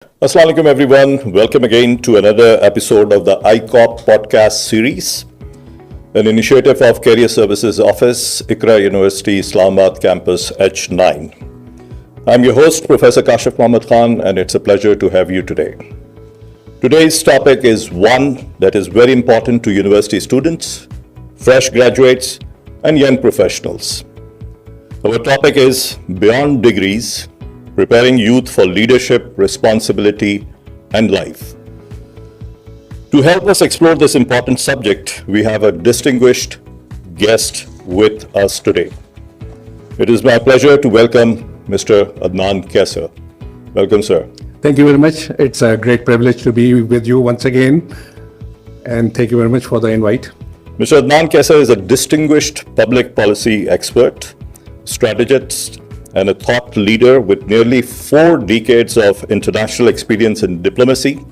Assalamu alaikum everyone. Welcome again to another episode of the ICOP podcast series, an initiative of Career Services Office, ICRA University, Islamabad Campus H9. I'm your host, Professor Kashif Mohammad Khan, and it's a pleasure to have you today. Today's topic is one that is very important to university students, fresh graduates, and young professionals. Our topic is Beyond Degrees, Preparing Youth for Leadership, Responsibility, and Life. To help us explore this important subject, we have a distinguished guest with us today. It is my pleasure to welcome Mr. Adnan Kaisar. Welcome, sir. Thank you very much. It's a great privilege to be with you once again. And thank you very much for the invite. Mr. Adnan Kaisar is a distinguished public policy expert, strategist, and a thought leader with nearly 4 decades of international experience in diplomacy,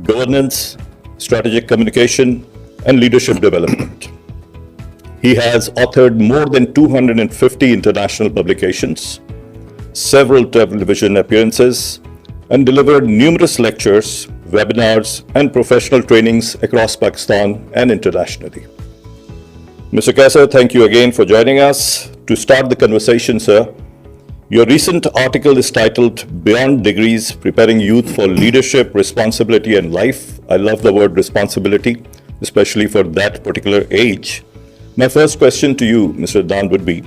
governance, strategic communication, and leadership development. He has authored more than 250 international publications, several television appearances, and delivered numerous lectures, webinars, and professional trainings across Pakistan and internationally. Mr. Kaisar, thank you again for joining us. To start the conversation, sir, your recent article is titled Beyond Degrees, Preparing Youth for Leadership, Responsibility, and Life. I love the word responsibility, especially for that particular age. My first question to you, Mr. Adnan, would be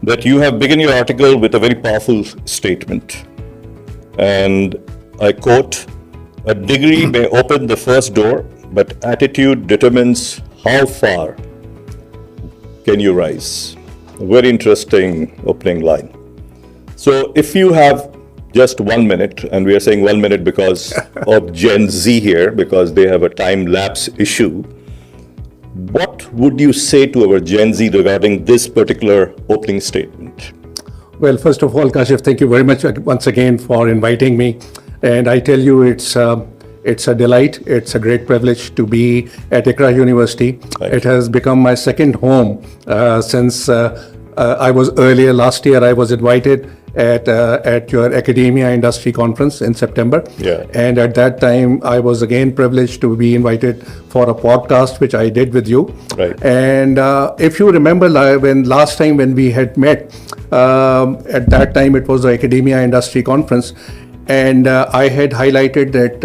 that you have begun your article with a very powerful statement. And I quote, "A degree may open the first door, but attitude determines how far can you rise." A very interesting opening line. So if you have just 1 minute, and we are saying 1 minute because of Gen Z here, because they have a time lapse issue, what would you say to our Gen Z regarding this particular opening statement? Well, first of all, Kashif, thank you very much once again for inviting me. And I tell you, it's a delight. It's a great privilege to be at ICRA University. It has become my second home since I was earlier. Last year, I was invited at your academia industry conference in September. Yeah. And at that time, I was again privileged to be invited for a podcast, which I did with you. Right. And if you remember last time when we had met, at that time it was the academia industry conference. And I had highlighted that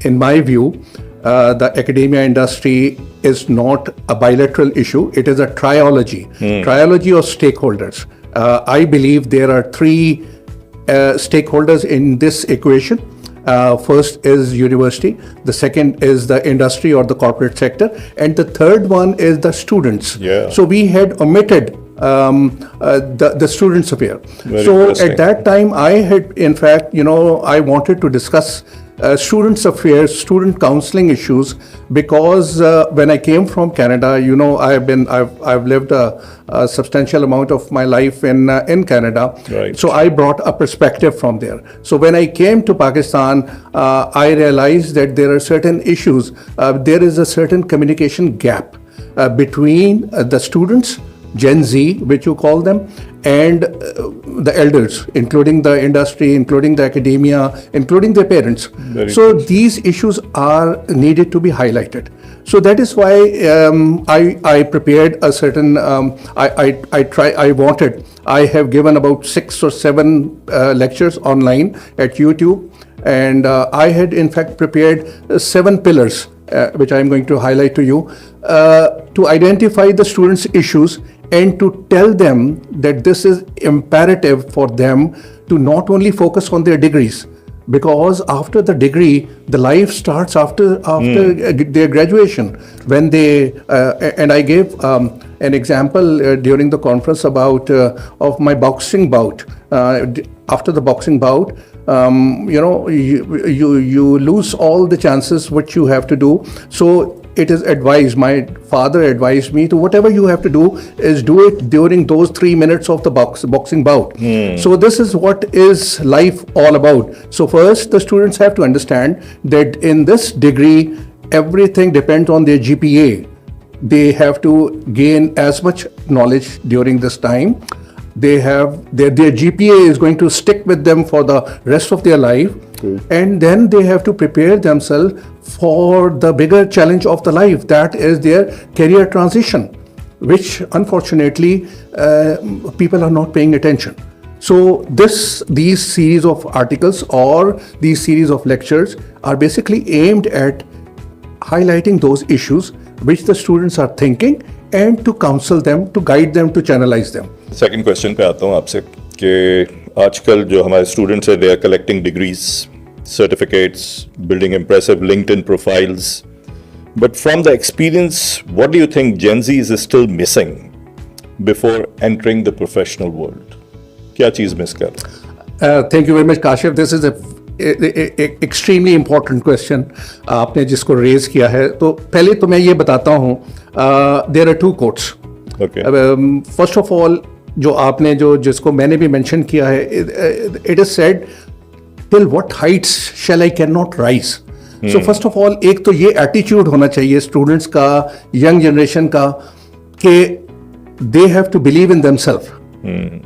in my view, the academia industry is not a bilateral issue. It is a triology of stakeholders. I believe there are 3 stakeholders in this equation. First is university, the second is the industry or the corporate sector, and the third one is the students. Yeah. So we had omitted the students affair. Very so interesting. at that time, I had, in fact, I wanted to discuss students affairs, student counseling issues, because when I came from Canada, I've lived a substantial amount of my life in Canada. Right. So I brought a perspective from there. So when I came to Pakistan, I realized that there are certain issues. There is a certain communication gap between the students, Gen Z, which you call them, and the elders, including the industry, including the academia, including their parents. So these issues are needed to be highlighted. So that is why I prepared a certain, I have given about 6 or 7 lectures online at YouTube. And I had in fact prepared 7 pillars, which I'm going to highlight to you, to identify the students' issues and to tell them that this is imperative for them to not only focus on their degrees, because after the degree, the life starts after their graduation. When they and I gave an example during the conference about of my boxing bout. After the boxing bout, you lose all the chances which you have to do. So it is advised, my father advised me to whatever you have to do is do it during those 3 minutes of the boxing bout. So this is what is life all about. So first, the students have to understand that in this degree, everything depends on their GPA. They have to gain as much knowledge during this time. They have their GPA is going to stick with them for the rest of their life. And then they have to prepare themselves for the bigger challenge of the life, that is their career transition, which unfortunately people are not paying attention. So these series of articles or these series of lectures are basically aimed at highlighting those issues which the students are thinking and to counsel them, to guide them, to channelize them. Second question पे आता हूँ आपसे कि आजकल जो हमारे students हैं, they are collecting degrees, certificates, building impressive LinkedIn profiles, but from the experience what do you think Gen Z is still missing before entering the professional world? क्या चीज़ मिस कर रहे हैं? Thank you very much, Kashif. This is a extremely important question आपने जिसको raise किया है. तो पहले तो मैं ये बताता हूँ, there are two quotes. Okay. First of all, जो आपने जिसको मैंने भी मेंशन किया है, it is said, till what heights shall I cannot rise. So first of all, एक तो ये एटीट्यूड होना चाहिए स्टूडेंट्स का, यंग जनरेशन का, कि they have to believe in themselves.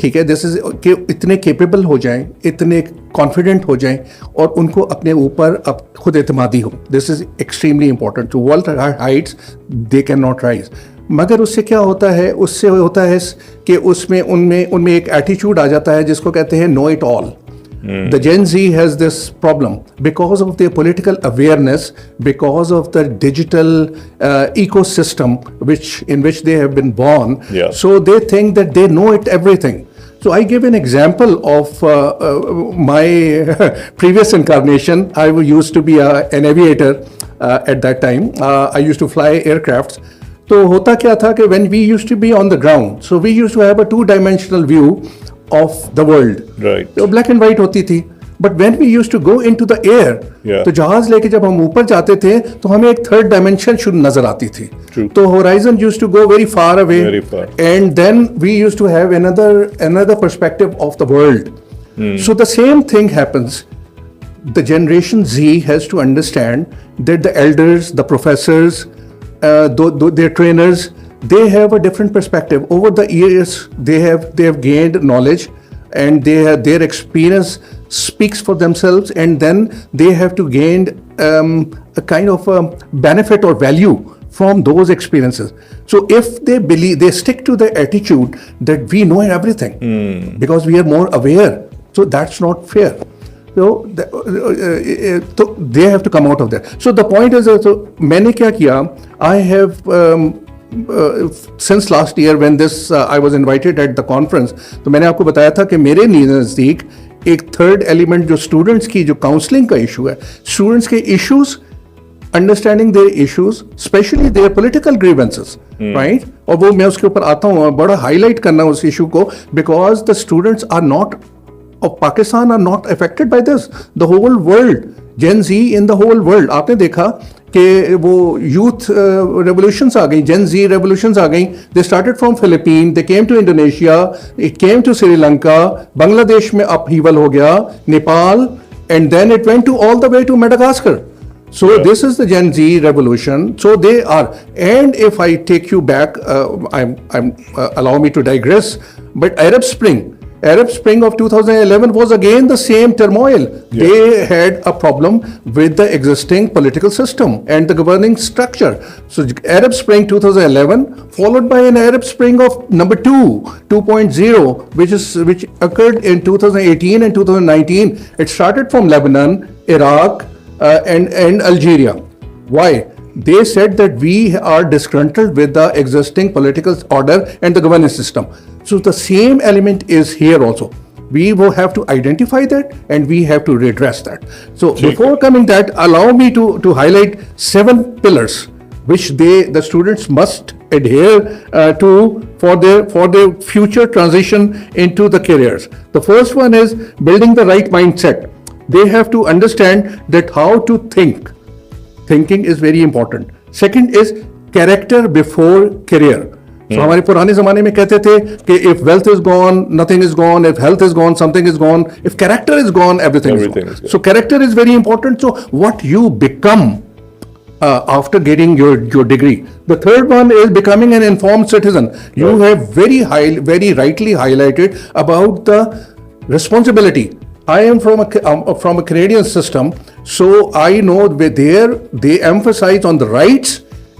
ठीक है, दिस इज कि इतने कैपेबल हो जाएं, इतने कॉन्फिडेंट हो जाएं और उनको अपने ऊपर अब खुद एतमादी हो. This is extremely important. To world heights they can not rise. मगर उससे क्या होता है, उससे होता है कि उसमें उनमें एक एटीट्यूड आ जाता है जिसको कहते हैं know it all. The Gen Z has this problem because of their political awareness, because of the digital ecosystem in which they have been born. Yeah. So they think that they know it everything. So I give an example of my previous incarnation. I used to be an aviator at that time. I used to fly aircrafts. तो होता क्या था कि when we used to be on the ground, so we used to have a two-dimensional view of the world. Right. तो black and white होती थी. But when we used to go into the air, तो जहाज लेके जब हम ऊपर जाते थे तो हमें एक थर्ड डायमेंशन शुरू नजर आती थी. तो horizon used to go very far away, and then we used to have another perspective of the world. So the same thing happens. The generation Z has to understand that the elders, the professors, their trainers, they have a different perspective. Over the years, they have gained knowledge, and their experience speaks for themselves, and then they have to gain a kind of benefit or value from those experiences. So if they stick to the attitude that we know everything because we are more aware, so that's not fair. So they have to come out of that. So the point is, मैंने क्या किया, I have since last year when I was invited at the conference, तो मैंने आपको बताया था कि मेरे नज़दीक एक थर्ड एलिमेंट जो स्टूडेंट्स की जो काउंसलिंग का इशू है, स्टूडेंट्स के issues, understanding their issues, specially there political grievances, right. और वो मैं उसके ऊपर आता हूँ, बड़ा हाईलाइट करना उस इशू को, because the students are not of Pakistan are not affected by this. The whole world, Gen Z in the whole world. आपने देखा कि वो youth revolutions आ गई, Gen Z revolutions आ गई. They started from Philippines, they came to Indonesia, it came to Sri Lanka, Bangladesh में upheaval हो गया, Nepal, and then it went to all the way to Madagascar. So this is the Gen Z revolution. So they are, and if I take you back, allow me to digress, but Arab Spring of 2011 was again the same turmoil. Yeah. They had a problem with the existing political system and the governing structure. So Arab Spring 2011 followed by an Arab Spring of number 2.0, which occurred in 2018 and 2019. It started from Lebanon, Iraq, and Algeria. Why? They said that we are disgruntled with the existing political order and the governance system. So the same element is here also. We will have to identify that and we have to redress that. So before coming that, allow me to highlight 7 pillars which the students must adhere to for their future transition into the careers. The first one is building the right mindset. They have to understand that how to think. Thinking is very important. Second is character before career. So हमारे पुराने ज़माने में कहते थे कि if wealth is gone, nothing is gone. If health is gone, something is gone. If character is gone, everything is gone. So character is very important. So what you become after getting your degree. The third one is becoming an informed citizen. You have very rightly highlighted about the responsibility. I am from a Canadian system, so I know where there they emphasize on the rights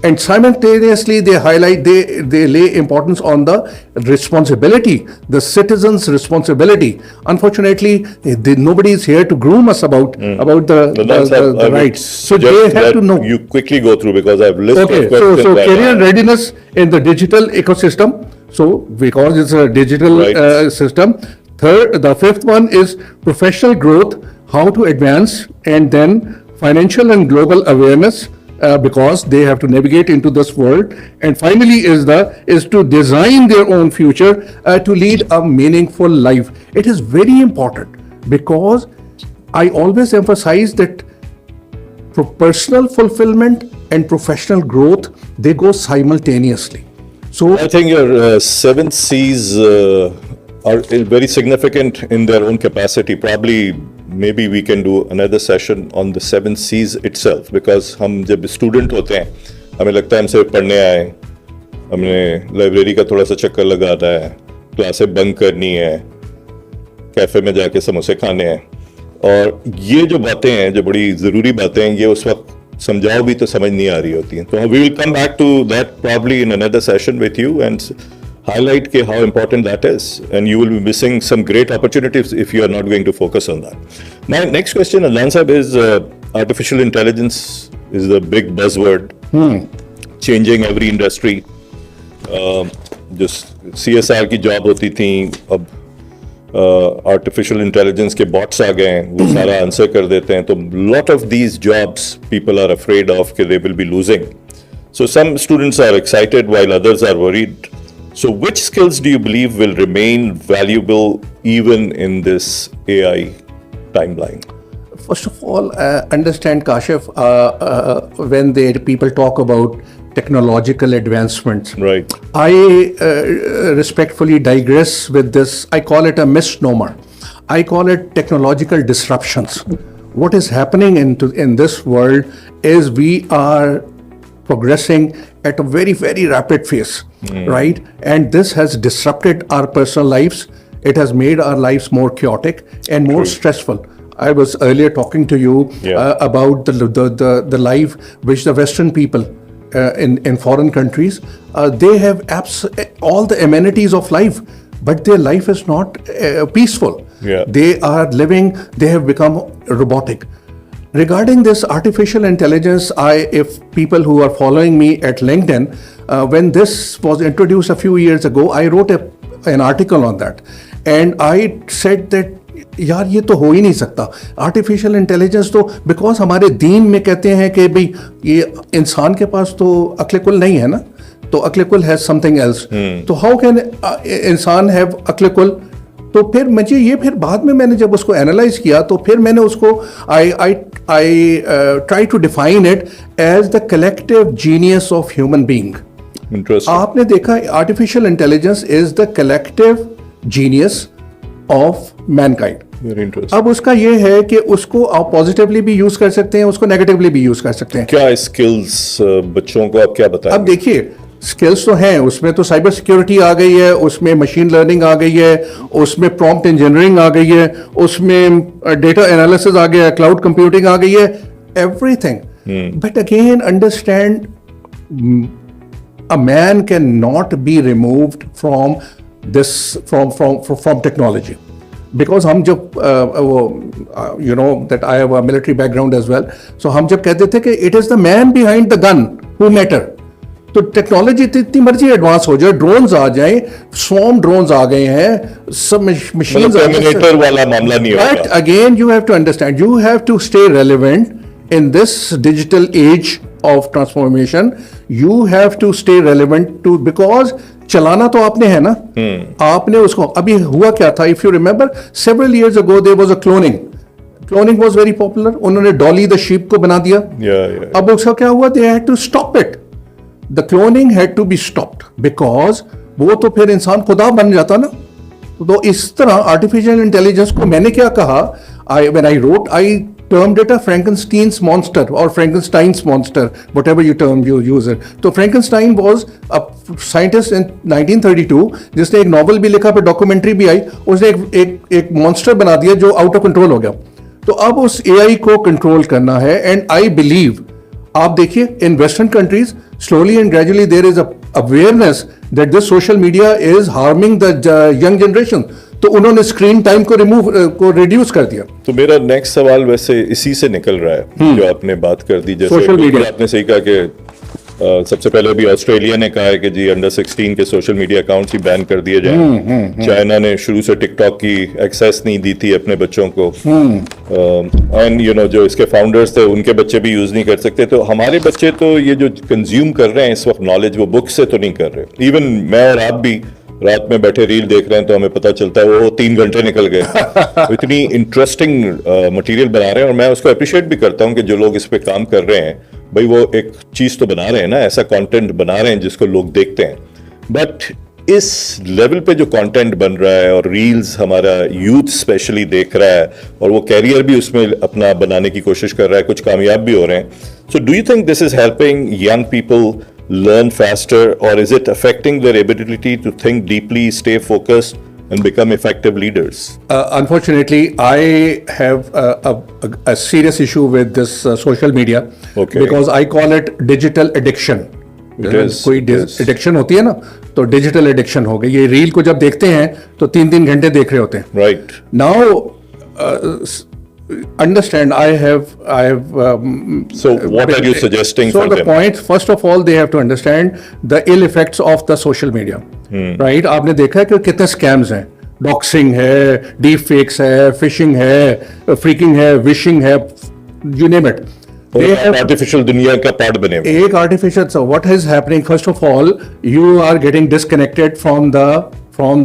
and simultaneously they highlight, they lay importance on the responsibility, the citizens' responsibility. Unfortunately, nobody is here to groom us about the rights. So they have to know. You quickly go through because I've listed Okay, questions. so right career now. readiness in the digital ecosystem. So because it's a digital Right. system. The fifth one is professional growth, how to advance, and then financial and global awareness. Because they have to navigate into this world, and finally is to design their own future to lead a meaningful life. It is very important because I always emphasize that personal fulfillment and professional growth, they go simultaneously. So I think your 7 C's are very significant in their own capacity. Probably, maybe we can do another session on the 7 C's itself, because हम जब student होते हैं हमें लगता है हम सिर्फ पढ़ने आए, हमने लाइब्रेरी का थोड़ा सा चक्कर लगाना है, क्लासें बंक करनी है, कैफे में जाके समोसे खाने हैं, और ये जो बातें हैं, जो बड़ी ज़रूरी बातें हैं, ये उस वक्त समझाओ भी तो समझ नहीं आ रही होती हैं. तो we will come back to that probably in another session with you and highlight how important that is, and you will be missing some great opportunities if you are not going to focus on that. My next question, Adnan Sahab, is artificial intelligence is the big buzzword, changing every industry. Just CSR की job होती थी, अब artificial intelligence के bots आ गए हैं, वो सारा answer कर देते हैं. तो lot of these jobs people are afraid of that they will be losing. So some students are excited while others are worried. So which skills do you believe will remain valuable even in this AI timeline? first of all, understand, Kashif, when people talk about technological advancements, Right. I respectfully digress with this. I call it a misnomer. I call it technological disruptions. What is happening in this world is we are progressing at a very, very rapid pace, right? And this has disrupted our personal lives. It has made our lives more chaotic and more stressful. I was earlier talking to you about the life which the Western people in foreign countries, they have all the amenities of life, but their life is not peaceful. Yeah. They are living, they have become robotic. Regarding this artificial intelligence, if people who are following me at LinkedIn, when this was introduced a few years ago, I wrote an article on that. And I said that यार ये तो हो ही नहीं सकता artificial intelligence तो because हमारे दीन में कहते हैं कि भाई ये इंसान के पास तो अक्ल कुल नहीं है ना तो अक्ल कुल हैज समथिंग एल्स तो हाउ कैन इंसान हैव अक्ल कुल तो फिर मुझे ये फिर बाद में मैंने जब उसको एनालाइज किया तो फिर मैंने उसको I try to define it as the collective genius of human being Interesting. आपने देखा artificial intelligence is the collective genius of mankind. Very interesting. अब उसका ये है कि उसको आप पॉजिटिवली भी यूज कर सकते हैं, उसको नेगेटिवली भी यूज कर सकते हैं. क्या स्किल्स बच्चों को आप क्या बताएं? अब देखिए स्किल्स तो हैं, उसमें तो साइबर सिक्योरिटी आ गई है, उसमें मशीन लर्निंग आ गई है, उसमें प्रॉम्प्ट इंजीनियरिंग आ गई है, उसमें डेटा एनालिसिस आ गया है, क्लाउड कंप्यूटिंग आ गई है, everything. But again understand a man cannot be removed from this from technology because हम जब you know that I have a military background as well, so हम जब कहते थे कि it is the man behind the gun who matter. तो technology इतनी मर्जी एडवांस हो जाए, ड्रोन्स आ जाए, स्वॉर्म ड्रोन्स आ गए हैं, सब मशीन्स आ गए, टर्मिनेटर वाला मामला नहीं but होगा. again you have to understand, you have to stay relevant in this digital age of transformation. You have to stay relevant to because चलाना तो आपने है ना, आपने उसको अभी हुआ क्या था, if you remember several years ago there was a cloning was very popular. उन्होंने डॉली द शीप को बना दिया. Yeah. अब उसका क्या हुआ, they had to stop it. The cloning had to be stopped because वो तो फिर इंसान खुदा बन जाता ना. तो इस तरह आर्टिफिशियल इंटेलिजेंस को मैंने क्या कहा, when I wrote, I termed it a Frankenstein's monster or Frankenstein's monster, whatever you term you use it. तो Frankenstein was a scientist in 1932 जिसने एक नॉवल भी लिखा, पर डॉक्यूमेंट्री भी आई, उसने एक मॉन्स्टर बना दिया जो आउट ऑफ कंट्रोल हो गया. तो अब उस AI को कंट्रोल करना है. एंड आई बिलीव, आप देखिए in western countries slowly and gradually there is a awareness that this social media is harming the young generation. तो उन्होंने स्क्रीन टाइम को रिड्यूस कर दिया. तो मेरा नेक्स्ट सवाल वैसे इसी से निकल रहा है जो आपने बात कर दी. जैसे सोशल मीडिया, आपने सही कहा कि सबसे पहले अभी ऑस्ट्रेलिया ने कहा है कि जी अंडर 16 के सोशल मीडिया अकाउंट्स ही बैन कर दिए जाएं. चाइना ने शुरू से टिकटॉक की एक्सेस नहीं दी थी अपने बच्चों को, एंड यू नो जो इसके फाउंडर्स थे उनके बच्चे भी यूज नहीं कर सकते. तो हमारे बच्चे तो ये जो कंज्यूम कर रहे हैं इस वक्त नॉलेज, वो बुक से तो नहीं कर रहे. इवन मैं और आप भी रात में बैठे रील देख रहे हैं तो हमें पता चलता है वो 3 घंटे निकल गए. तो इतनी इंटरेस्टिंग मटेरियल बना रहे हैं, और मैं उसको अप्रिशिएट भी करता हूँ कि जो लोग इस पे काम कर रहे हैं, भाई वो एक चीज तो बना रहे हैं ना, ऐसा कंटेंट बना रहे हैं जिसको लोग देखते हैं. बट इस लेवल पे जो कंटेंट बन रहा है और रील्स हमारा यूथ स्पेशली देख रहा है, और वो कैरियर भी उसमें अपना बनाने की कोशिश कर रहा है, कुछ कामयाब भी हो रहे हैं. So do you think this is helping young people learn faster, or is it affecting their ability to think deeply, stay focused, and become effective leaders? Unfortunately, I have a serious issue with this social media. Okay. Because I call it digital addiction. It is. कोई addiction होती है ना, तो digital addiction हो गई. ये reel को जब देखते हैं तो 3-3 घंटे देख रहे होते हैं. Right. Now, understand, I have So what are you suggesting for so the them? point, first of all, they have to understand the ill effects of the social media. Right? आपने देखा है कि कितने scams हैं. Doxing है, deep fakes है, fishing है, freaking है, विशिंग है, you name it. आर्टिफिशियल दुनिया का पार्ट बने हुए. एक artificial, so what is happening? First of all, you are getting disconnected from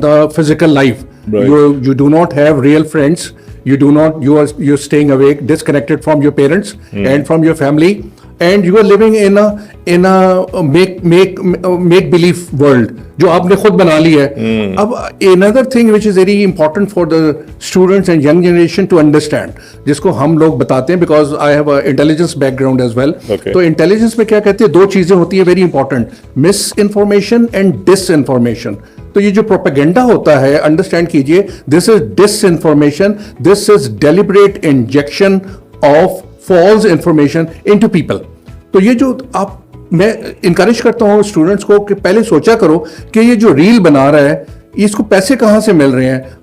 the physical life. Right. You do not have real friends. You're staying awake, disconnected from your parents and from your family, and you are living in a make believe world जो आपने खुद बना ली है. अब another thing which is very important for the students and young generation to understand, जिसको हम लोग बताते हैं, because I have a intelligence background as well. Okay. तो intelligence में क्या कहते हैं, 2 चीजें होती है very important, misinformation and disinformation. तो ये जो प्रोपेगेंडा होता है, अंडरस्टैंड कीजिए, this is disinformation, this is deliberate injection of false information into people. तो ये जो मैं इनकरेज करता हूँ स्टूडेंट्स को कि पहले सोचा करो कि ये जो रील बना रहा है, इसको पैसे कहाँ से मिल रहे हैं,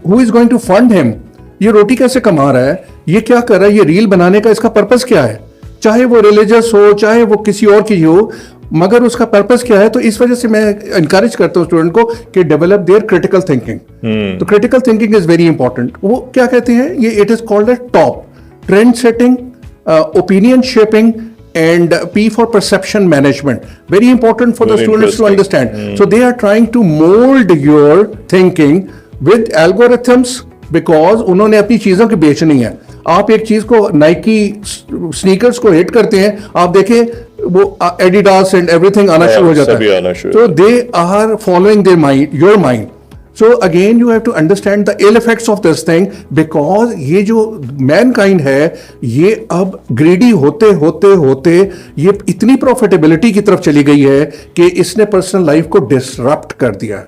who is going to fund him, ये रोटी कैसे कमा रहा है, ये क्या कर रहा है, ये रील बनाने का इसका पर्पस क्या है, चाहे वो रिलीजियस हो, चाहे वो किसी और की हो, मगर उसका पर्पस क्या है. तो इस वजह से मैं इनकरेज करता हूँ स्टूडेंट को कि डेवलप देयर क्रिटिकल थिंकिंग. तो critical thinking is very important. वो क्या कहते हैं, ये it is called a top, trend setting, opinion shaping, and P for perception management. Very important for the students to understand. So they are trying to mold your thinking with algorithms, because उन्होंने अपनी चीजों की बेचनी है. आप एक चीज को नाइकी स्नीकर्स को हिट करते हैं, आप देखें वो एडिडास एंड एवरीथिंग आना शुरू हो जाता है. So they are following their mind, your mind. So again you have to understand the ill effects of this thing, because ये जो mankind है, ये अब greedy होते होते होते ये इतनी profitability की तरफ चली गई है कि इसने personal life को disrupt कर दिया है.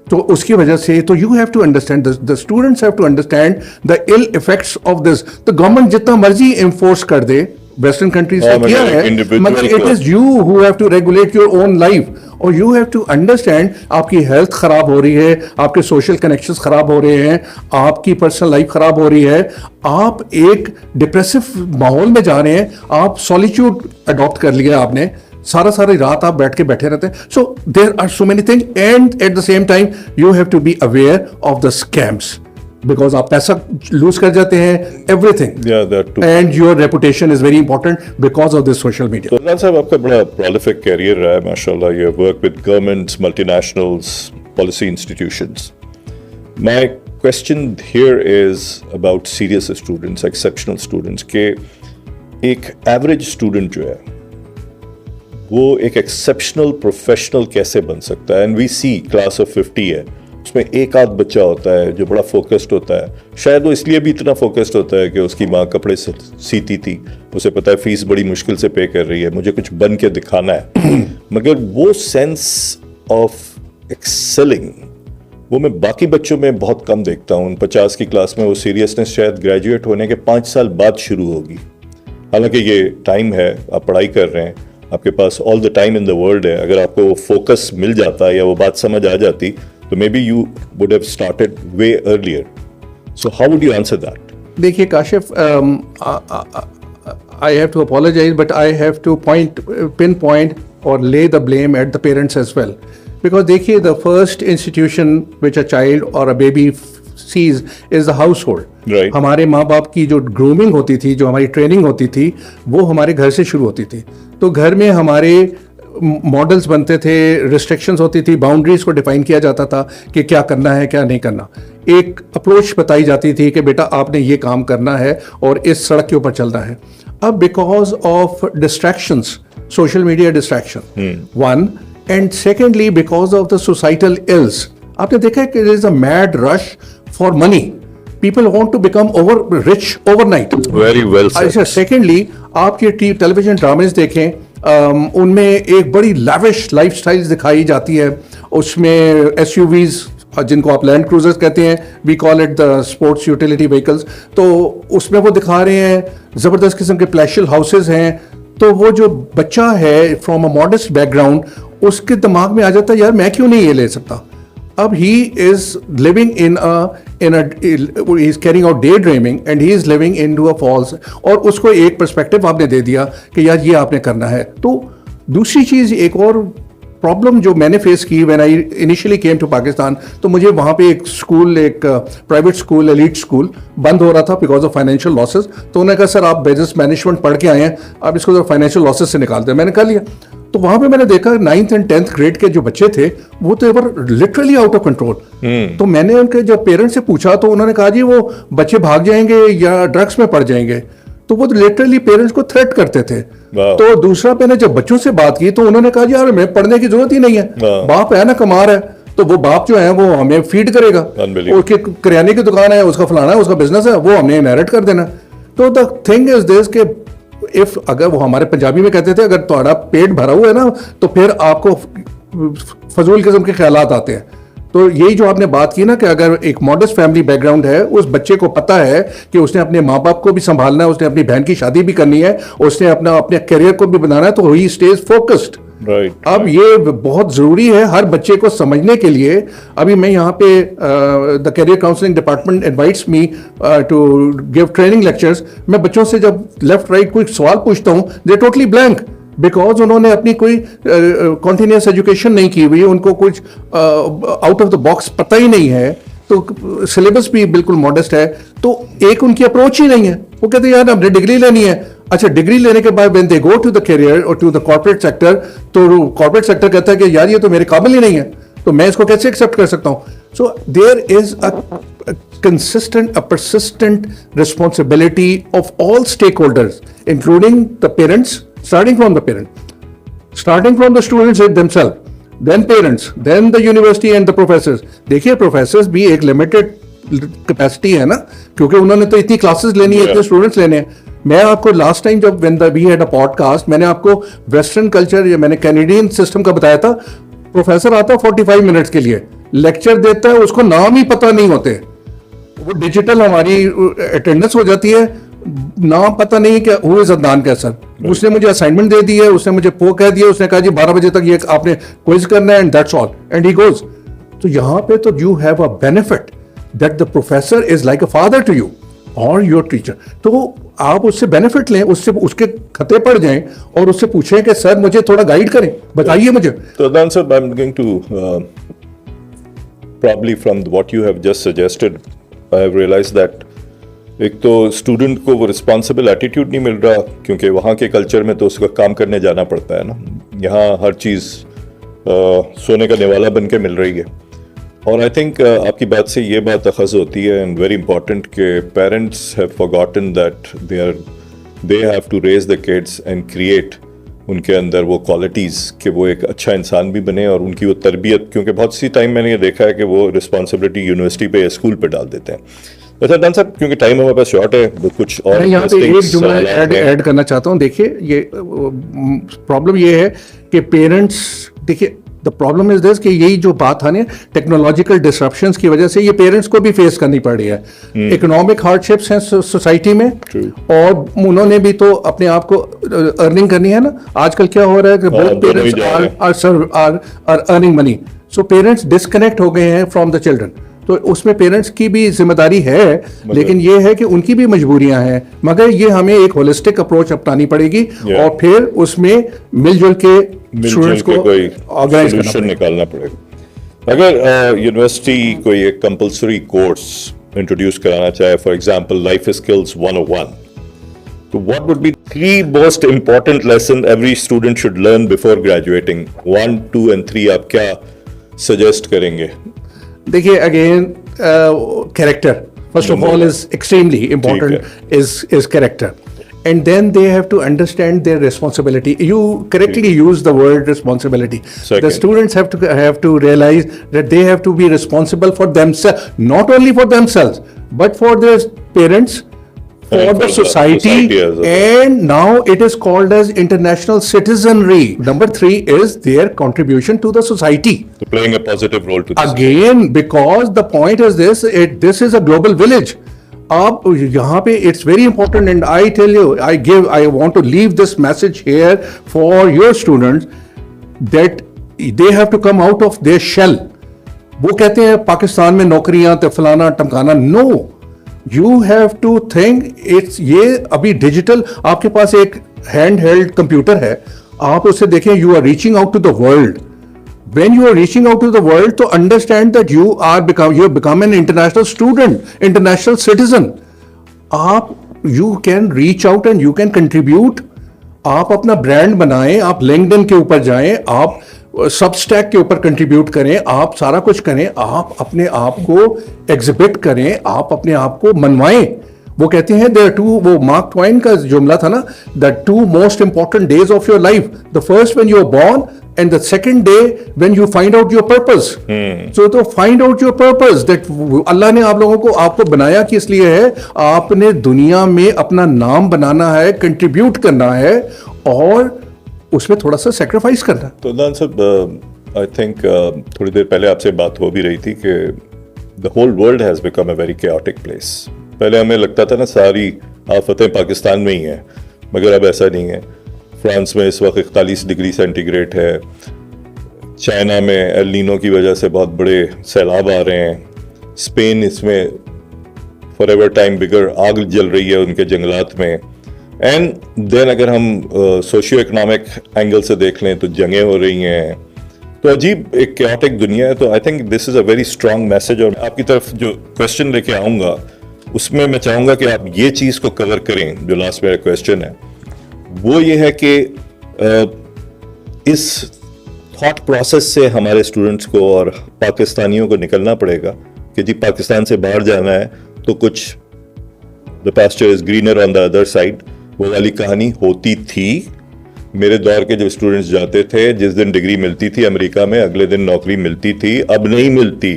तो उसकी वजह से तो you have to understand this, the students have to understand the ill effects of this. तो गवर्नमेंट जितना मर्जी enforce कर दे, वेस्टर्न कंट्रीज ने किया है, मगर it is you who have to regulate your own life, और यू हैव टू अंडरस्टैंड आपकी हेल्थ खराब हो रही है, आपके सोशल कनेक्शंस खराब हो रहे हैं, आपकी पर्सनल लाइफ खराब हो रही है, आप एक डिप्रेसिव माहौल में जा रहे हैं, आप सॉलिट्यूड अडॉप्ट कर लिया आपने, सारी रात आप बैठे रहते हैं. So there are so many things, and at the same time you have to be aware of the scams, because आप पैसा लूज कर जाते हैं, everything, and your reputation is very important because of this social media. तो साहब आपका बड़ा prolific career रहा है माशाल्लाह. You have work with governments, multinationals, policy institutions. My question here is about serious students, exceptional students, के एक average student जो है वो एक एक्सेप्शनल प्रोफेशनल कैसे बन सकता है. And we see class of 50 है, اس میں ایک آدھ بچہ ہوتا ہے جو بڑا فوکسڈ ہوتا ہے, شاید وہ اس لیے بھی اتنا فوکسڈ ہوتا ہے کہ اس کی ماں کپڑے سیتی تھی, اسے پتہ ہے فیس بڑی مشکل سے پے کر رہی ہے, مجھے کچھ بن کے دکھانا ہے. مگر وہ سینس آف ایکسلنگ وہ میں باقی بچوں میں بہت کم دیکھتا ہوں. 50 کی کلاس میں وہ سیریسنس شاید گریجویٹ ہونے کے 5 سال بعد شروع ہوگی. حالانکہ یہ ٹائم ہے, آپ پڑھائی کر رہے ہیں, آپ کے پاس آل the time in the world ہے. اگر آپ کو وہ فوکس مل جاتا یا وہ بات سمجھ آ جاتی تو may be you would have started way earlier. So how would you answer that? دیکھیے Kashif, I have to apologize, but I have to pinpoint or lay the blame at the parents as well. Because دیکھیے the first institution which a child or a baby sees is the household. Right. ہمارے ماں باپ کی جو grooming ہوتی تھی, جو ہماری ٹریننگ ہوتی تھی, وہ ہمارے گھر سے شروع ہوتی تھی. تو گھر میں ہمارے ماڈلز بنتے تھے, ریسٹرکشنز ہوتی تھی, باؤنڈریز کو ڈیفائن کیا جاتا تھا کہ کیا کرنا ہے کیا نہیں کرنا. ایک اپروچ بتائی جاتی تھی کہ بیٹا آپ نے یہ کام کرنا ہے اور اس سڑک کے اوپر چلنا ہے. اب because of distractions, social media distraction one, and secondly because of the societal ills, آپ نے دیکھا ہے کہ there is a mad rush for money. People want to become rich overnight. Very well said. Secondly, آپ یہ ٹیلی vision ڈرامز دیکھیں, ان میں ایک بڑی لیوش لائف اسٹائل دکھائی جاتی ہے. اس میں ایس یو ویز جن کو آپ لینڈ کروزرز کہتے ہیں, we call it the sports utility vehicles, تو اس میں وہ دکھا رہے ہیں زبردست قسم کے پلیشل ہاؤسز ہیں. تو وہ جو بچہ ہے فرام اے ماڈسٹ بیک گراؤنڈ, اس کے دماغ میں آ جاتا ہے یار میں کیوں نہیں یہ لے سکتا. اب he is living he is carrying out daydreaming and he is living into a false, اور اس کو ایک پرسپیکٹو آپ نے دے دیا کہ یار یہ آپ نے کرنا ہے. تو دوسری چیز, ایک اور پرابلم جو میں نے فیس کی when I initially came to Pakistan, تو مجھے وہاں پہ ایک اسکول, ایک پرائیویٹ اسکول, ایلیٹ اسکول بند ہو رہا تھا بیکاز آف فائنینشیل لاسز. تو انہوں نے کہا سر آپ بزنس مینجمنٹ پڑھ کے آئے ہیں, آپ اس کو فائنینشیل لاسز سے نکال دیں. میں نے کہا لیا. تو وہاں پہ میں نے دیکھا 9th and 10th گریڈ کے جو بچے تھے وہ تو لٹرلی آؤٹ آف کنٹرول. تو میں نے ان کے جب پیرنٹس سے پوچھا تو انہوں نے کہا جی وہ بچے بھاگ جائیں گے یا ڈرگس میں پڑ جائیں گے. تو وہ لٹرلی پیرنٹس کو تھریٹ کرتے تھے. تو دوسرا میں نے جب بچوں سے بات کی تو انہوں نے کہا جی یار ہمیں پڑھنے کی ضرورت ہی نہیں ہے, باپ ہے نا کمار ہے, تو وہ باپ جو ہے وہ ہمیں فیڈ کرے گا, اس کی کریانے کی دکان ہے, اس کا فلانا ہے, اس کا بزنس ہے, وہ ہم نے انہیرٹ کر دینا. تو دا تھنگ از دس کہ اگر وہ ہمارے پنجابی میں کہتے تھے اگر تمہارا پیٹ بھرا ہوا ہے نا تو پھر آپ کو فضول قسم کے خیالات آتے ہیں. تو یہی جو آپ نے بات کی نا کہ اگر ایک ماڈسٹ فیملی بیک گراؤنڈ ہے, اس بچے کو پتا ہے کہ اس نے اپنے ماں باپ کو بھی سنبھالنا ہے, اس نے اپنی بہن کی شادی بھی کرنی ہے, اس نے اپنے کیریئر کو بھی بنانا ہے, تو ہی اسٹیز فوکسڈ. اب یہ بہت ضروری ہے ہر بچے کو سمجھنے کے لیے. ابھی میں یہاں پہ the career counselling department invites me to give training lectures. میں بچوں سے جب لیفٹ رائٹ کوئی سوال پوچھتا ہوں دے ٹوٹلی بلینک, بیکاز انہوں نے اپنی کوئی کنٹینیوس ایجوکیشن نہیں کی ہوئی, ان کو کچھ آؤٹ آف دا باکس پتہ ہی نہیں ہے, تو سلیبس بھی بالکل ماڈسٹ ہے. تو ایک ان کی اپروچ ہی نہیں ہے. وہ کہتے ہیں یار ہم نے ڈگری لینی ہے. اچھا ڈگری لینے کے بعد when they go to the career or to the corporate sector, تو corporate sector کہتا ہے کہ یار یہ تو میرے قابل ہی نہیں ہے, تو میں اس کو کیسے ایکسیپٹ کر سکتا ہوں. So there is a consistent, a persistent responsibility of all stakeholders, including the parents, starting from the students themselves, then parents, then the university and the professors. دیکھیے professors بھی ایک limited capacity ہے نا, کیونکہ انہوں نے تو اتنی classes لینی ہے, اتنے students لینے ہیں. میں آپ کو لاسٹ ٹائم جب we had a podcast, میں نے آپ کو ویسٹرن کلچر یا میں نے کینیڈین سسٹم کا بتایا تھا. پروفیسر آتا ہے 45 منٹس کے لیے لیکچر دیتا ہے, اس کو نام ہی پتہ نہیں ہوتے. وہ ڈیجیٹل ہماری اٹینڈنس ہو جاتی ہے, نام پتہ نہیں کہ ہو از عدنان کیسر. اس نے مجھے اسائنمنٹ دے دی ہے, اس نے مجھے کہہ دیا, اس نے کہا جی 12 بجے تک یہ آپ نے کوئز کرنا ہے, and that's all, and he goes. تو یہاں پہ تو you have a benefit that the professor is like a father to you اور یور ٹیچر. تو آپ اس سے بینیفٹ لیں, اس کے خطے پڑ جائیں اور اس سے پوچھیں کہ سر مجھے تھوڑا گائیڈ کریں, بتائیے مجھے. تو عدنان صاحب, I am going to probably from what you have just suggested, I have realized that ایک تو اسٹوڈنٹ کو وہ رسپانسبل ایٹیٹیوڈ نہیں مل رہا, کیونکہ وہاں کے کلچر میں تو اس کا کام کرنے جانا پڑتا ہے نا. یہاں ہر چیز سونے کا نوالا بن کے مل رہی ہے. اور آئی تھنک آپ کی بات سے یہ بات اخذ ہوتی ہے اینڈ ویری امپورٹنٹ کہ parents have forgotten that they have to raise the kids and create ان کے اندر وہ کوالٹیز کہ وہ ایک اچھا انسان بھی بنے, اور ان کی وہ تربیت, کیونکہ بہت سی ٹائم میں نے یہ دیکھا ہے کہ وہ رسپانسبلٹی یونیورسٹی پہ یا اسکول پہ ڈال دیتے ہیں. اچھا ڈان صاحب, کیونکہ ٹائم ہمارے پاس شارٹ ہے, کچھ اور میں یہاں پہ ایک جملہ ایڈ کرنا چاہتا ہوں. دیکھیے یہ پرابلم یہ ہے کہ پیرنٹس, دیکھیے دا پرابلم از دس کہ یہی جو بات ہے نا ٹیکنالوجیکل ڈسرپشنس کی وجہ سے یہ پیرنٹس کو بھی فیس کرنی پڑ رہی ہے. اکنامک ہارڈ شپس ہیں سوسائٹی میں, اور انہوں نے بھی تو اپنے آپ کو ارننگ کرنی ہے نا. آج کل کیا ہو رہا ہے کہ بہت parents are earning money, so parents disconnect ہو گئے ہیں فرام دا چلڈرن. تو اس میں پیرنٹس کی بھی ذمہ داری ہے, لیکن یہ ہے کہ ان کی بھی مجبوریاں ہیں, مگر یہ ہمیں ایک ہولسٹک اپروچ اپنانی پڑے گی, اور پھر اس میں مل جل کے اسٹوڈنٹس کو آرگنائز نکالنا پڑے گا. اگر یونیورسٹی کوئی ایک کمپلسری کورس انٹروڈیوس کرانا چاہے, فار ایگزامپل لائف اسکلز 101, تو what would be 3 most important lesson every student should learn before graduating? 1, 2 and 3 آپ کیا سجیسٹ کریں گے؟ دیکھیے again character first of all is extremely important, is character, and then they have to understand their responsibility. You correctly use the word responsibility. The students have to realize that they have to be responsible for themselves, not only for themselves but for their parents, for the society, and now it is called as international citizenry. Number 3 is their contribution to the society. So playing a positive role to the again, because the point is this is a global village. آپ یہاں پہ it's very important, and I tell you I want to leave this message here for your students that they have to come out of their shell. وہ کہتے ہیں پاکستان میں نوکریاں تو فلانا ٹمکانا, no, you have to think it's, یہ ابھی ڈیجیٹل آپ کے پاس ایک ہینڈ ہیلڈ کمپیوٹر ہے, آپ اسے دیکھیں, you are reaching out to the world. When you are reaching out to the world, to understand that you have become an international student, international citizen. You can reach out and you can contribute. آپ اپنا brand بنائیں, آپ LinkedIn کے اوپر جائیں, آپ سب stack کے اوپر کنٹریبیوٹ کریں, آپ سارا کچھ کریں, آپ اپنے آپ کو ایگزبٹ کریں, آپ اپنے آپ کو منوائیں. وہ کہتے ہیں there are 2, وہ مارک ٹوائن کا جملہ تھا نا, the 2 most important days of your life, the first when you are born and the second day when you find out your purpose. So to find out your purpose, that اللہ نے آپ لوگوں کو, آپ کو بنایا کس لیے ہے, آپ نے دنیا میں اپنا نام بنانا ہے, کنٹریبیوٹ کرنا ہے, اور اس میں تھوڑا سا سیکریفائس کرنا. تو دان صاحب آئی تھنک تھوڑی دیر پہلے آپ سے بات ہو بھی رہی تھی کہ the whole world has become a very chaotic place. پہلے ہمیں لگتا تھا نا ساری آفتیں پاکستان میں ہی ہیں, مگر اب ایسا نہیں ہے. فرانس میں اس وقت 41 ڈگری سینٹی گریڈ ہے, چائنا میں ایل نینو کی وجہ سے بہت بڑے سیلاب آ رہے ہیں, اسپین اس میں فار ایور ٹائم بگر آگ جل رہی ہے ان کے جنگلات میں, اینڈ دین اگر ہم سوشیو اکنامک اینگل سے دیکھ لیں تو جنگیں ہو رہی ہیں. تو عجیب ایک کیوٹک دنیا ہے. تو I think this is a very strong message, اور آپ کی طرف جو کوشچن لے کے آؤں گا اس میں میں چاہوں گا کہ آپ یہ چیز کو کور کریں. جو لاسٹ میرا کوشچن ہے وہ یہ ہے کہ اس تھاٹ پروسیس سے ہمارے اسٹوڈنٹس کو اور پاکستانیوں کو نکلنا پڑے گا کہ جی پاکستان سے باہر جانا ہے تو کچھ the pasture is greener on the other side. وہ والی کہانی ہوتی تھی. میرے دور کے جو اسٹوڈنٹس جاتے تھے, جس دن ڈگری ملتی تھی امریکہ میں, اگلے دن نوکری ملتی تھی. اب نہیں ملتی,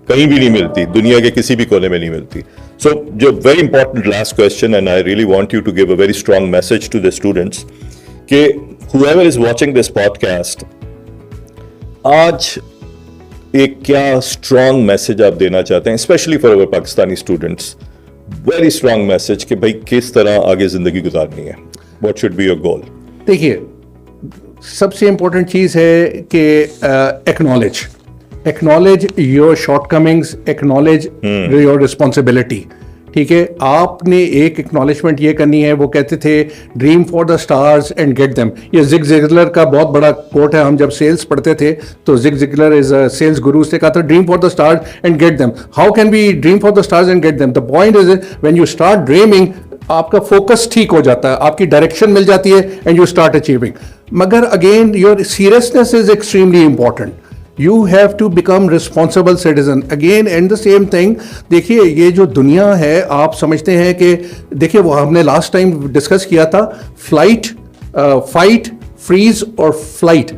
کہیں بھی نہیں ملتی, دنیا کے کسی بھی کونے میں نہیں ملتی. سو جو very important last question, and I really want you to give a very strong message to the students کہ whoever is watching this podcast, آج ایک کیا اسٹرانگ میسج آپ دینا چاہتے ہیں, especially for our Pakistani students, very strong message کہ بھائی کس طرح آگے زندگی گزارنی ہے, what should be your goal? دیکھیے سب سے امپورٹنٹ چیز ہے کہ acknowledge your shortcomings, acknowledge your responsibility. ٹھیک ہے, آپ نے ایک ایکنالجمنٹ یہ کرنی ہے. وہ کہتے تھے dream for the stars and get them. یہ زگ زگلر کا بہت بڑا کوٹ ہے. ہم جب سیلس پڑھتے تھے تو زگ زگلر از اے سیلس گرو, سے کہا تھا dream for the stars and get them. How can be dream for the stars and get them? The point is when you start dreaming, آپ کا فوکس ٹھیک ہو جاتا ہے, آپ کی ڈائریکشن مل جاتی ہے, اینڈ یو اسٹارٹ اچیونگ. مگر again your seriousness is extremely important. You have to become responsible citizen. Again and the same thing. دیکھیے یہ جو دنیا ہے, آپ سمجھتے ہیں کہ دیکھیے وہ ہم نے لاسٹ ٹائم ڈسکس کیا تھا, fight freeze or flight.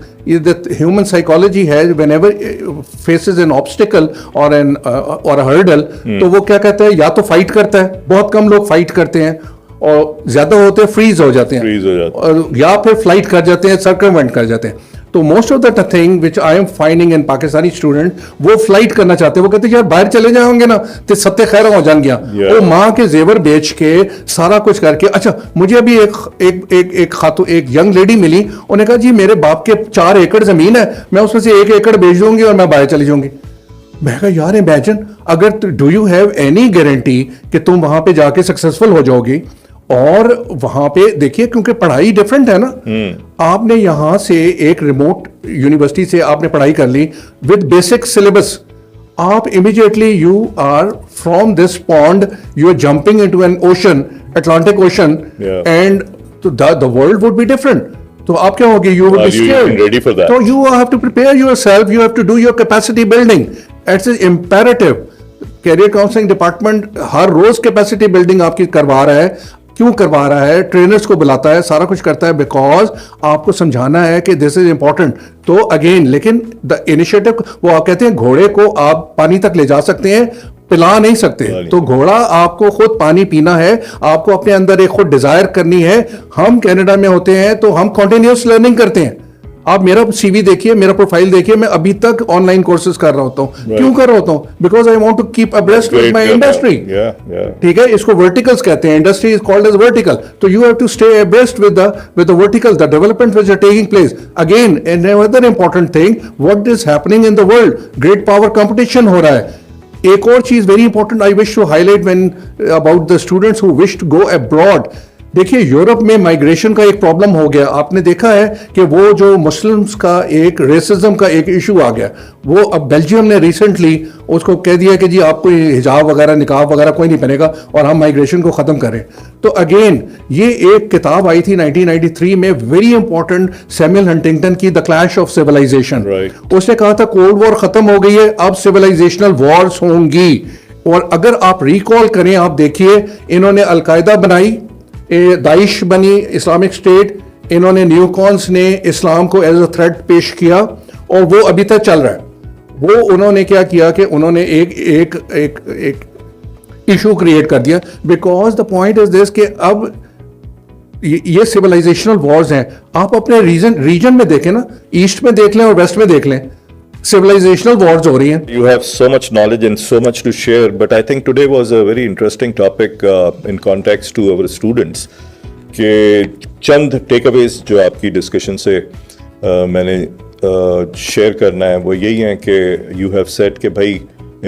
The human psychology has, whenever it faces an obstacle or a hurdle, तो वो क्या कहता है, या तो फाइट करता है, बहुत कम लोग फाइट करते हैं और ज्यादा होते हैं फ्रीज हो जाते हैं, और या फिर फ्लाइट कर जाते हैं, सर्कमवेंट कर जाते हैं. तो most of the thing which I am finding in Pakistani student, वो फ्लाइट करना चाहते हैं. वो कहते हैं यार बाहर चले जाओगे ना तो सत्य खैर हो जान गया. वो माँ के जेवर बेच के सारा कुछ करके. अच्छा, मुझे अभी एक यंग लेडी मिली, उन्होंने कहा जी मेरे बाप के 4 एकड़ जमीन है, मैं उसमें से 1 एकड़ बेच दूंगी और मैं बाहर चली जाऊंगी. मैं कहा यार इमेजिन, अगर do you have any guarantee कि तुम वहां पे जाके सक्सेसफुल हो जाओगी. और वहां पे देखिए, क्योंकि पढ़ाई डिफरेंट है ना. आपने यहां से एक रिमोट यूनिवर्सिटी से आपने पढ़ाई कर ली विद बेसिक सिलेबस, आप immediately you are from this pond you are jumping into an ocean, Atlantic ocean, and the world would be different. तो आप क्या होगी, यू वुड बी स्केयर्ड. तो you have to prepare yourself, you have to do your capacity building. It's imperative. Career counselling department हर रोज capacity building आपकी करवा रहा है. क्यों करवा रहा है? ट्रेनर्स को बुलाता है, सारा कुछ करता है, बिकॉज आपको समझाना है कि दिस इज इंपॉर्टेंट. तो अगेन, लेकिन द इनिशिएटिव, वो आप कहते हैं घोड़े को आप पानी तक ले जा सकते हैं, पिला नहीं सकते. तो घोड़ा आपको खुद पानी पीना है, आपको अपने अंदर एक खुद डिजायर करनी है. हम कनाडा में होते हैं तो हम कॉन्टिन्यूस लर्निंग करते हैं. आप मेरा सीवी देखिए, मेरा प्रोफाइल देखिए, मैं अभी तक ऑनलाइन कोर्सेज कर रहा होता हूँ. क्यों कर रहा होता हूँ? Because I want to keep abreast with my industry. ठीक है, इसको वर्टिकल्स कहते हैं. Industry is called as vertical. तो you have to stay abreast with the vertical, the development which are taking place. Again, another important thing, what is happening in the world. Great power competition हो रहा है. एक और चीज very important I wish to highlight when about the students who wish to go abroad. देखिए, Europe में migration का एक प्रॉब्लम हो गया. आपने देखा है कि वो जो मुस्लिम्स का एक रेसिज्म का एक इशू आ गया, वो अब बेल्जियम ने रिसेंटली उसको कह दिया कि जी आपको हिजाब वगैरह, निकाब वगैरह कोई नहीं पहनेगा और हम माइग्रेशन को ख़त्म करें. तो अगेन, ये एक किताब आई थी 1993 में, वेरी इंपॉर्टेंट, सैमुअल हंटिंगटन की, द क्लैश ऑफ सिविलाइजेशन. उसने कहा था कोल्ड वॉर खत्म हो गई है, अब सिविलाइजेशनल वॉर्स होंगी. और अगर आप रिकॉल करें, आप देखिए, इन्होंने अलकायदा बनाई, दाइश बनी, इस्लामिक स्टेट, इन्होंने न्यूकॉन्स ने इस्लाम को एज अ थ्रेट पेश किया और वो अभी तक चल रहा है. वो उन्होंने क्या किया कि उन्होंने एक इशू क्रिएट कर दिया. Because the point is this कि अब ये सिविलाइजेशनल वॉर्स हैं. आप अपने रीजन में देखें ना, ईस्ट में देख लें और वेस्ट में देख लें, civilizational wars हो रही हैं. You have so much knowledge and so much to share, but I think today was a very interesting topic in context to our students. कि चंद takeaways जो आपकी discussion से मैंने share करना है, वो यही है कि you have said कि भाई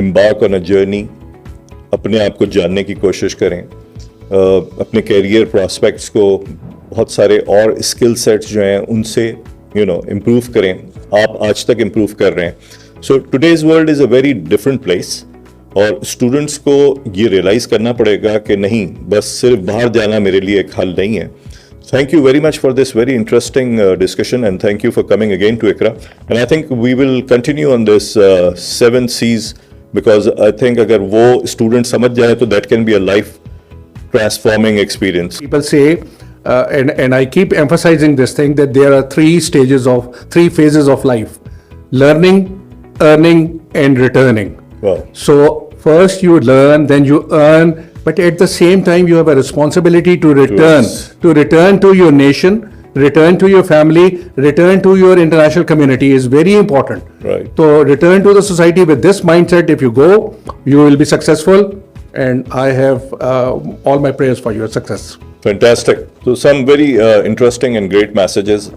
embark on a journey, अपने आप को जानने की कोशिश करें, अपने career prospects को बहुत सारे और skill sets जो हैं उनसे improve करें. आप आज तक इम्प्रूव कर रहे हैं. So today's world is a very different place, और स्टूडेंट्स को ये रियलाइज़ करना पड़ेगा कि नहीं, बस सिर्फ बाहर जाना मेरे लिए एक हल नहीं है. Thank you very much for this very interesting discussion, and thank you for coming again to Iqra. And I think we will continue on this 7 C's, because I think अगर वो स्टूडेंट समझ जाए तो that can be a life transforming experience. People से and I keep emphasizing this thing that there are 3 phases of life: learning, earning, and returning. Wow. So first you learn, then you earn, but at the same time you have a responsibility to return to your nation, return to your family, return to your international community is very important. Right. So return to the society with this mindset. If you go, you will be successful, and I have all my prayers for your success. Fantastic. So some very interesting and great messages.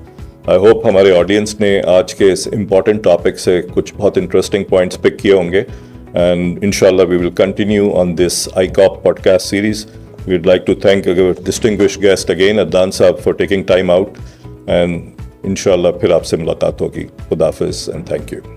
I hope हमारे audience ने आज के इस important topic से कुछ बहुत interesting points pick किए होंगे. And inshallah we will continue on this ICOP podcast series. We'd like to thank our distinguished guest again, Adnan Saab, for taking time out. And inshallah फिर आपसे मुलाकात होगी. खुदा हाफिज़ and thank you.